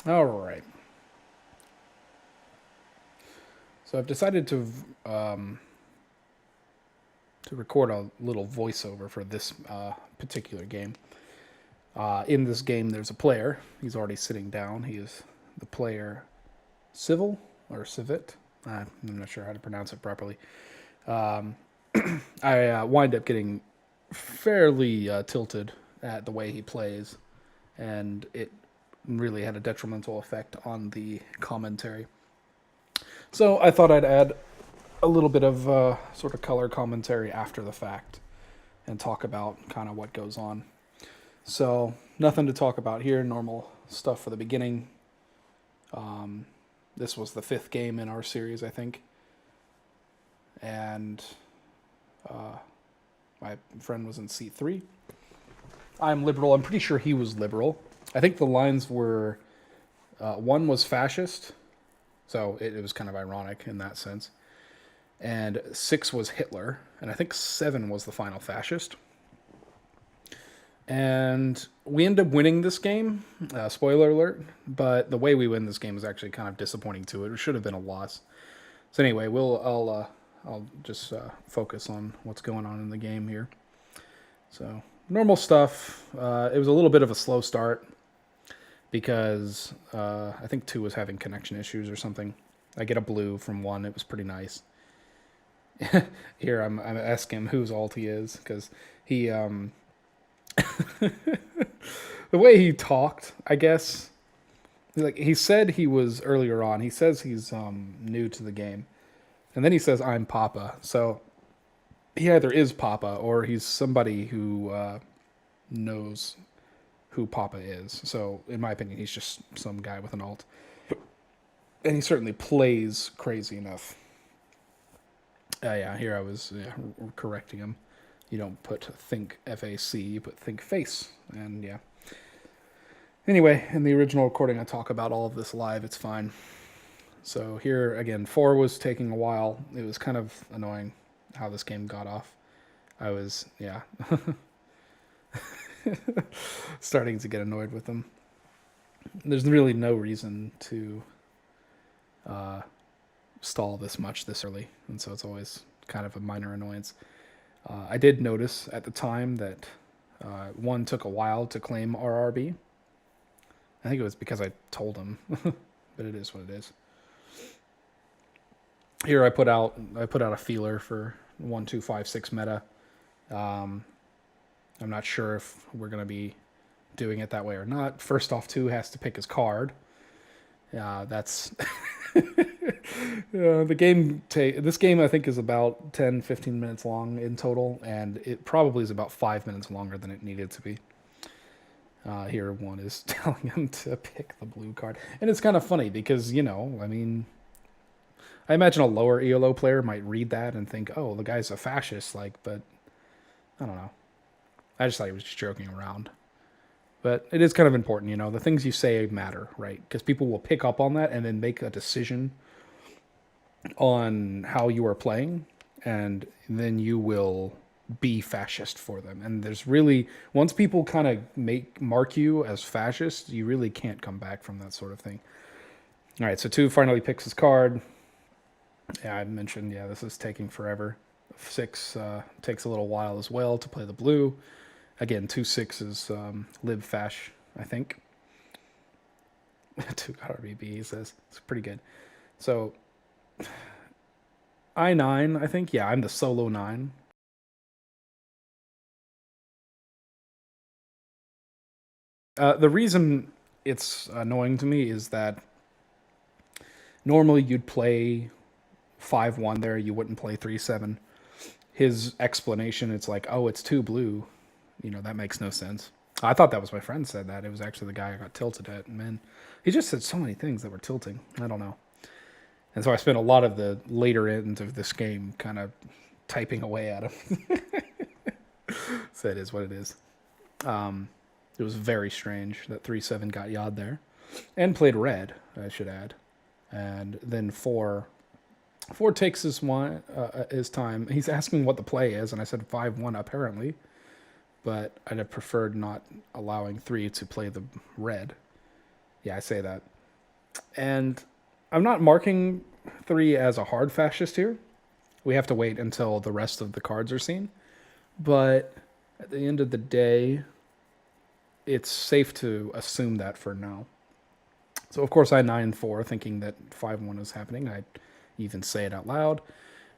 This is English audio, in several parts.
All right. So I've decided to record a little voiceover for this particular game. In this game, there's a player. He's already sitting down. He is the player Civil or Civit. I'm not sure how to pronounce it properly. Um, I wind up getting fairly tilted at the way he plays, and it really had a detrimental effect on the commentary. So I thought I'd add a little bit of sort of color commentary after the fact and talk about kind of what goes on. So nothing to talk about here. Normal stuff for the beginning. Um, this was the fifth game in our series, I think, and uh, my friend was in seat three. I'm liberal. I'm pretty sure he was liberal. I think the lines were one was fascist, so it was kind of ironic in that sense. And six was Hitler, and I think seven was the final fascist. And we ended up winning this game. Spoiler alert! But the way we win this game is actually kind of disappointing too. It should have been a loss. So anyway, I'll just focus on what's going on in the game here. So normal stuff. It was a little bit of a slow start because I think two was having connection issues or something. I get a blue from one. It was pretty nice. Here I'm asking him whose alt he is because he the way he talked, I guess. Like he said he was earlier on. He says he's new to the game, and then he says I'm Papa. So he either is Papa or he's somebody who knows who Papa is. So in my opinion, he's just some guy with an alt, and he certainly plays crazy enough. Yeah, here I was correcting him. You don't put think FAC, you put think face, and yeah. Anyway, in the original recording, I talk about all of this live. It's fine. So here again, four was taking a while. It was kind of annoying how this game got off. I was starting to get annoyed with them. There's really no reason to uh, stall this much this early, and so it's always kind of a minor annoyance. I did notice at the time that one took a while to claim RRB. I think it was because I told him, but it is what it is. Here I put out a feeler for 1 2 5 6 meta. Um, I'm not sure if we're gonna be doing it that way or not. First off, two has to pick his card. That's the game. This game I think is about 10 15 minutes long in total, and it probably is about 5 minutes longer than it needed to be. Here, one is telling him to pick the blue card, and it's kind of funny because I mean, I imagine a lower ELO player might read that and think, "Oh, the guy's a fascist." But I don't know. I just thought he was just joking around. But it is kind of important, the things you say matter, right? Because people will pick up on that and then make a decision on how you are playing, and then you will be fascist for them. And there's really once people kind of mark you as fascist, you really can't come back from that sort of thing. All right, so two finally picks his card. Yeah, I mentioned this is taking forever. Six takes a little while as well to play the blue. Again, 2 6 is lib fash, I think. Two RBB, he says. It's pretty good. So I9, I think. Yeah, I'm the solo 9. The reason it's annoying to me is that normally you'd play 5-1 there, you wouldn't play 3-7. His explanation, it's like, oh, it's two blue. That makes no sense. I thought that was my friend said that. It was actually the guy I got tilted at. Man, he just said so many things that were tilting. I don't know. And so I spent a lot of the later end of this game kind of typing away at him. So it is what it is. It was very strange that 3-7 got Yod there. And played red, I should add. And then four takes his time. He's asking what the play is, and I said 5-1 apparently. But I'd have preferred not allowing three to play the red. Yeah, I say that. And I'm not marking 3 as a hard fascist here. We have to wait until the rest of the cards are seen. But at the end of the day, it's safe to assume that for now. So, of course, I 9-4, thinking that 5-1 is happening. I even say it out loud.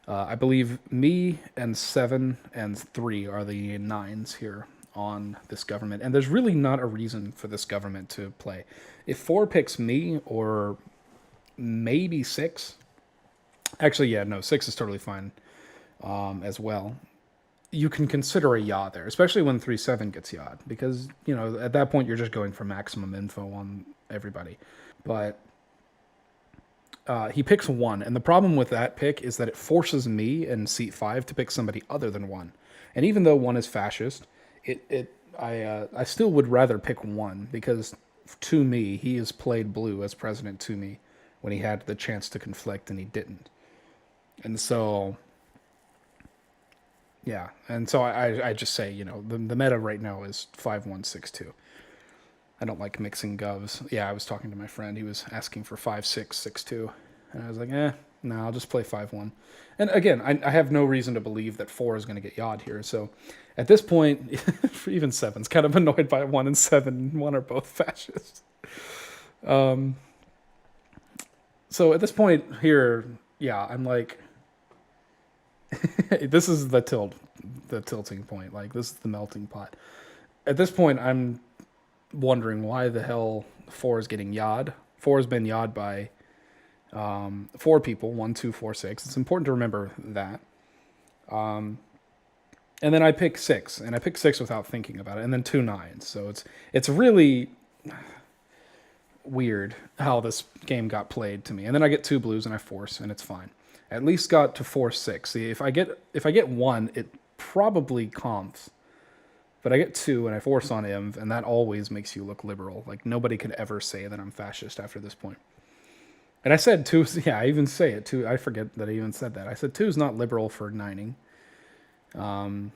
I believe me and 7 and 3 are the 9s here on this government. And there's really not a reason for this government to play. If 4 picks me, or maybe 6, actually, yeah, no, 6 is totally fine as well. You can consider a yaw there, especially when 3-7 gets yawed, because, at that point you're just going for maximum info on everybody. But he picks 1, and the problem with that pick is that it forces me in seat 5 to pick somebody other than 1. And even though 1 is fascist, I still would rather pick 1, because to me, he has played blue as president to me when he had the chance to conflict and he didn't. And so, yeah, and so I just say, the meta right now is 5-1-6-2. I don't like mixing govs. Yeah, I was talking to my friend. He was asking for 5-6-6-2. And I was like, no, I'll just play 5-1. And again, I have no reason to believe that 4 is going to get yawed here. So at this point, even 7's kind of annoyed by 1 and 7. 1 are both fascist. So at this point here, yeah, I'm like, this is the tilting point. Like, this is the melting pot. At this point, I'm wondering why the hell 4 is getting yawed. 4 has been yawed by 4 people, 1, 2, 4, 6. It's important to remember that. And then I pick 6, and I pick 6 without thinking about it, and then 2 9s. So it's really weird how this game got played to me. And then I get 2 blues and I force, and it's fine. At least got to force 6. See, if I get 1, it probably comps. But I get 2 and I force on Imv, and that always makes you look liberal. Like, nobody could ever say that I'm fascist after this point. And I said 2, yeah, I even say it, 2, I forget that I even said that. I said 2 is not liberal for 9ing. And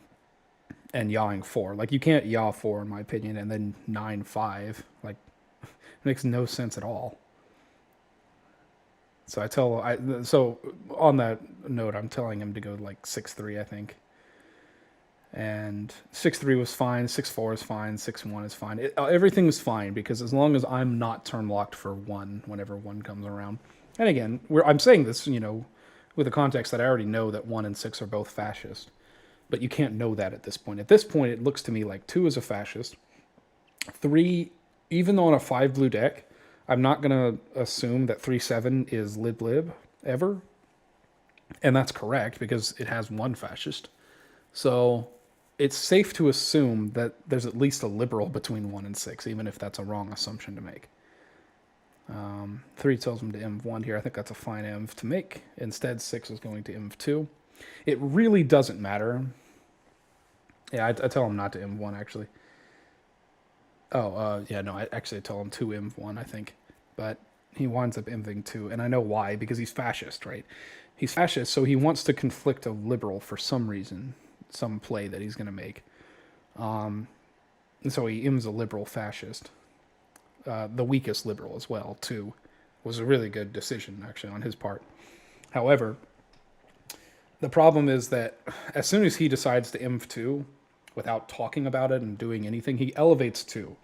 yawing 4. Like, you can't yaw 4, in my opinion, and then 9-5. Like, it makes no sense at all. So so on that note, I'm telling him to go like 6-3, I think. And 6-3 was fine, 6-4 is fine, 6-1 is fine. Everything was fine, because as long as I'm not turn locked for 1 whenever 1 comes around. And again, I'm saying this, with the context that I already know that 1 and 6 are both fascist. But you can't know that at this point. At this point, it looks to me like 2 is a fascist. 3, even though on a 5 blue deck, I'm not going to assume that 3-7 is lib ever. And that's correct, because it has 1 fascist. So it's safe to assume that there's at least a liberal between 1 and 6, even if that's a wrong assumption to make. 3 tells him to Imv1 here. I think that's a fine Imv to make. Instead, 6 is going to Imv2. It really doesn't matter. Yeah, I tell him not to Imv1, actually. Yeah, no, I tell him to Imv1, I think. But he winds up Imving 2, and I know why, because he's fascist, right? He's fascist, so he wants to conflict a liberal for some reason, some play that he's going to make. And so he Im's a liberal fascist. The weakest liberal as well, too. Was a really good decision, actually, on his part. However, the problem is that as soon as he decides to Imv 2, without talking about it and doing anything, he elevates 2.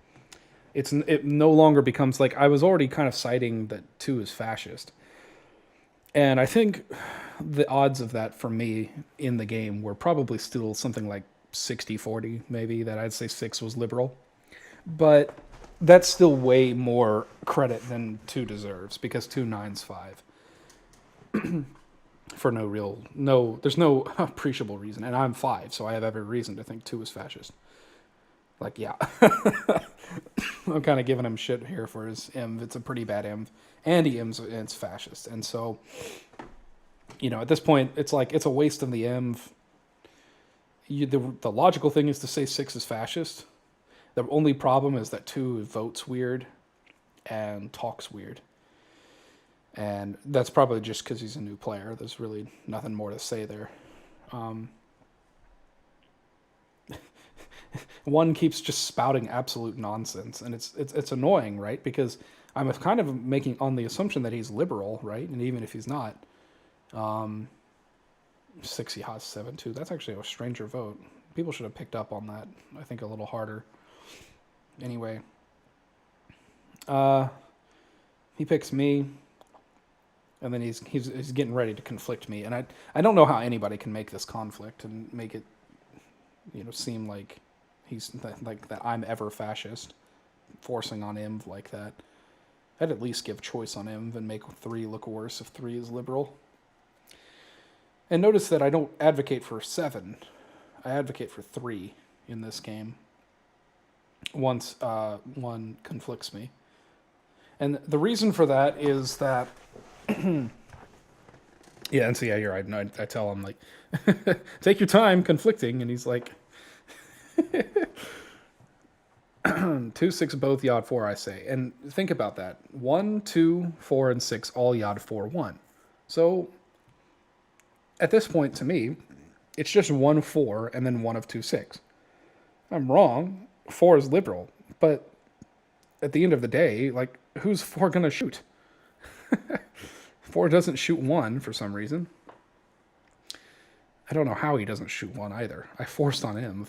It no longer becomes like, I was already kind of citing that 2 is fascist. And I think the odds of that for me in the game were probably still something like 60-40, maybe, that I'd say 6 was liberal. But that's still way more credit than 2 deserves, because 2 9's 5. For there's no appreciable reason. And I'm 5, so I have every reason to think 2 is fascist. Like, yeah. I'm kind of giving him shit here for his Imv. It's a pretty bad Imv. And he Imvs, and it's fascist. And so, at this point, it's like, it's a waste of the Imv. The logical thing is to say 6 is fascist. The only problem is that 2 votes weird and talks weird. And that's probably just because he's a new player. There's really nothing more to say there. One keeps just spouting absolute nonsense, and it's annoying, right? Because I'm kind of making on the assumption that he's liberal, right? And even if he's not, 6 Yaz 7-2. That's actually a stranger vote. People should have picked up on that. I think a little harder. Anyway, he picks me, and then he's getting ready to conflict me, and I don't know how anybody can make this conflict and make it, seem like like that I'm ever fascist, forcing on Imv like that. I'd at least give choice on Imv and make 3 look worse if 3 is liberal. And notice that I don't advocate for 7. I advocate for 3 in this game. Once one conflicts me. And the reason for that is that... yeah, and so yeah, you're right. I tell him, like, take your time conflicting, and he's like... 2, 6 both Yod 4, I say. And think about that. 1, 2, 4, and 6 all Yod 4, 1. So, at this point, to me, it's just 1, 4, and then 1 of 2, 6. I'm wrong. 4 is liberal. But at the end of the day, like, who's 4 going to shoot? 4 doesn't shoot 1 for some reason. I don't know how he doesn't shoot 1 either. I forced on him.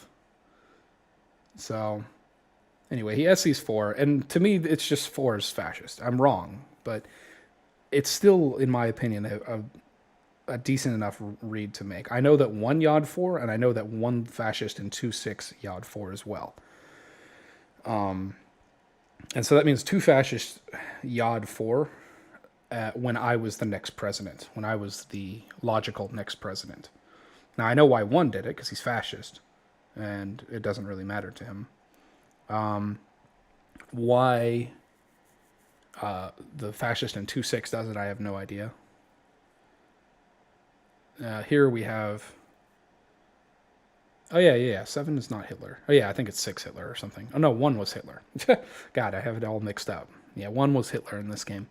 So, anyway, he SC's 4, and to me, it's just 4 is fascist. I'm wrong, but it's still, in my opinion, a decent enough read to make. I know that 1 Yod 4, and I know that 1 fascist and 2, 6 Yod 4 as well. And so that means 2 fascist Yod 4 when I was the next president, when I was the logical next president. Now, I know why 1 did it, because he's fascist, and it doesn't really matter to him. Why the fascist in 2-6 does it, I have no idea. Here we have... Oh, yeah. 7 is not Hitler. Oh, yeah, I think it's 6 Hitler or something. Oh, no, 1 was Hitler. God, I have it all mixed up. Yeah, 1 was Hitler in this game.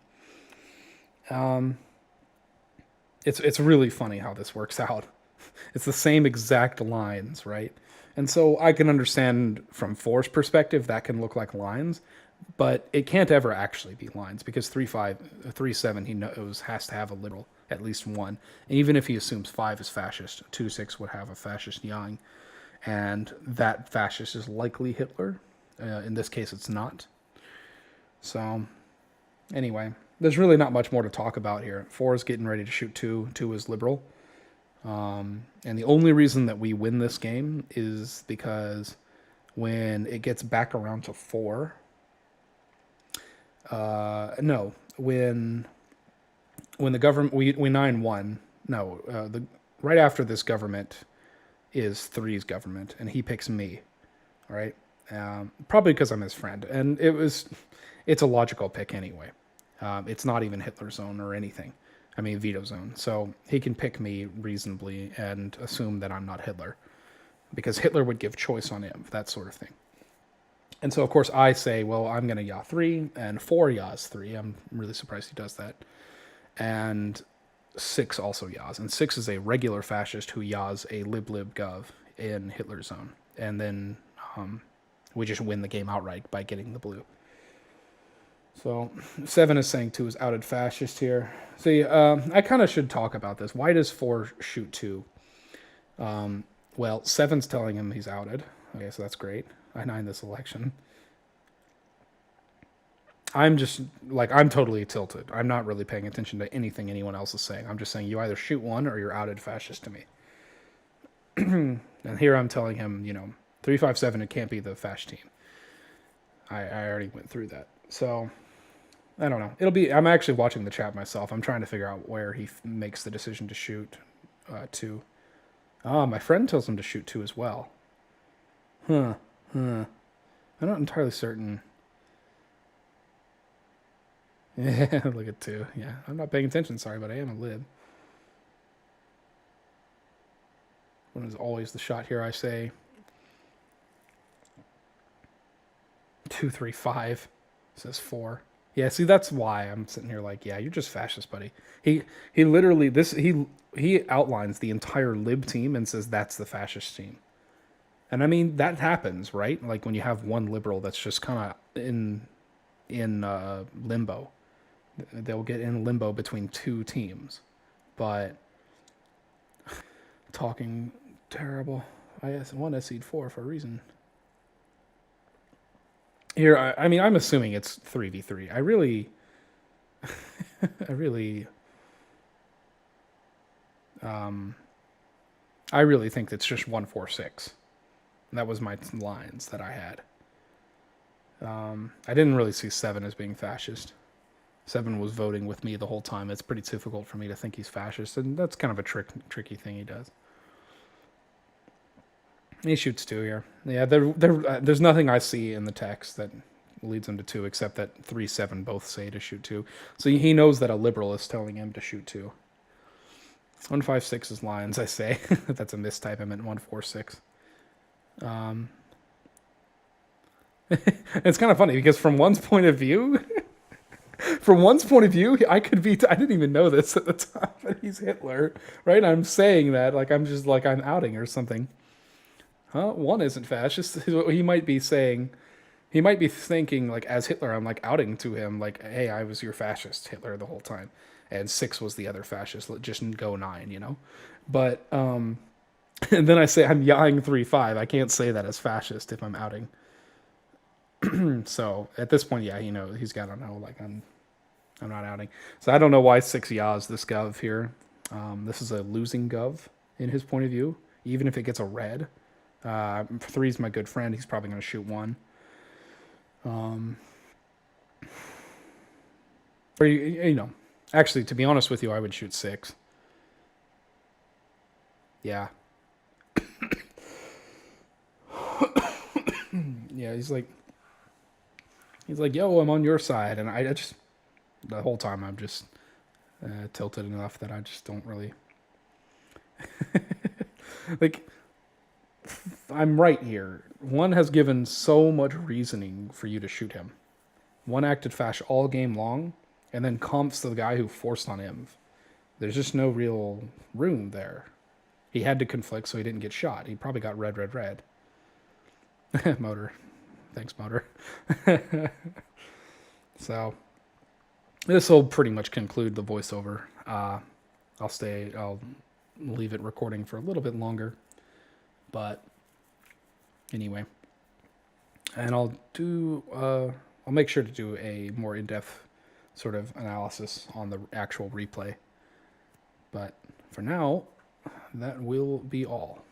It's really funny how this works out. It's the same exact lines, right? And so I can understand from 4's perspective that can look like lines, but it can't ever actually be lines because 3-7 he knows has to have a liberal, at least 1. And even if he assumes 5 is fascist, 2-6 would have a fascist yang, and that fascist is likely Hitler. In this case, it's not. So, anyway, there's really not much more to talk about here. 4 is getting ready to shoot 2. 2 is liberal. And the only reason that we win this game is because when it gets back around to 4, when the government, we 9-1, right after this government is 3's government, and he picks me, all right? Probably because I'm his friend, and it's a logical pick anyway. It's not even Hitler's zone or anything. I mean, veto zone. So he can pick me reasonably and assume that I'm not Hitler. Because Hitler would give choice on him, that sort of thing. And so, of course, I say, well, I'm going to Yah 3, and 4 Yahs 3. I'm really surprised he does that. And 6 also Yahs. And 6 is a regular fascist who Yahs a lib-lib-gov in Hitler's zone. And then we just win the game outright by getting the blue. So 7 is saying 2 is outed fascist here. See, I kind of should talk about this. Why does 4 shoot 2? Well, 7's telling him he's outed. Okay, so that's great. I 9 this election. I'm totally tilted. I'm not really paying attention to anything anyone else is saying. I'm just saying you either shoot 1 or you're outed fascist to me. And here I'm telling him, 3-5-7, it can't be the fascist team. I already went through that. So... I don't know. I'm actually watching the chat myself. I'm trying to figure out where he makes the decision to shoot 2. My friend tells him to shoot 2 as well. I'm not entirely certain. Yeah, look at 2. Yeah, I'm not paying attention, sorry, but I am a lib. 1 is always the shot here, I say. 2, 3, 5 says 4. Yeah, see, that's why I'm sitting here like, yeah, you're just fascist, buddy. He literally, he outlines the entire lib team and says that's the fascist team. And I mean, that happens, right? Like when you have one liberal that's just kind of in limbo. They'll get in limbo between two teams. But talking terrible. I one SE'd 4 for a reason. Here, I mean, I'm assuming it's 3v3. I really, I really think it's just 146. That was my lines that I had. I didn't really see Seven as being fascist. Seven was voting with me the whole time. It's pretty difficult for me to think he's fascist, and that's kind of a tricky thing he does. He shoots 2 here. Yeah, there's nothing I see in the text that leads him to 2, except that 3-7 both say to shoot 2. So he knows that a liberal is telling him to shoot 2. 156 is lines, I say. That's a mistype. I meant 146. It's kind of funny because from one's point of view, I could be. I didn't even know this at the time, but he's Hitler, right? I'm saying that like I'm just like I'm outing or something. Huh? One isn't fascist. He might be saying, he might be thinking like as Hitler, I'm like outing to him like, hey, I was your fascist Hitler the whole time, and 6 was the other fascist. Just go 9, you know. But and then I say I'm yawing 3-5. I can't say that as fascist if I'm outing. So at this point, yeah, he's got to know like I'm not outing. So I don't know why 6 yaws this gov here. This is a losing gov in his point of view, even if it ges a red. 3's my good friend. He's probably going to shoot 1. Or actually, to be honest with you, I would shoot 6. Yeah. Yeah, he's like, yo, I'm on your side, and I just the whole time I'm just tilted enough that I just don't really like. I'm right here. One has given so much reasoning for you to shoot him. One acted fash all game long, and then comps the guy who forced on him. There's just no real room there. He had to conflict so he didn't get shot. He probably got red. Motor. Thanks, Motor. So, this will pretty much conclude the voiceover. I'll leave it recording for a little bit longer. But anyway, and I'll make sure to do a more in-depth sort of analysis on the actual replay. But for now, that will be all.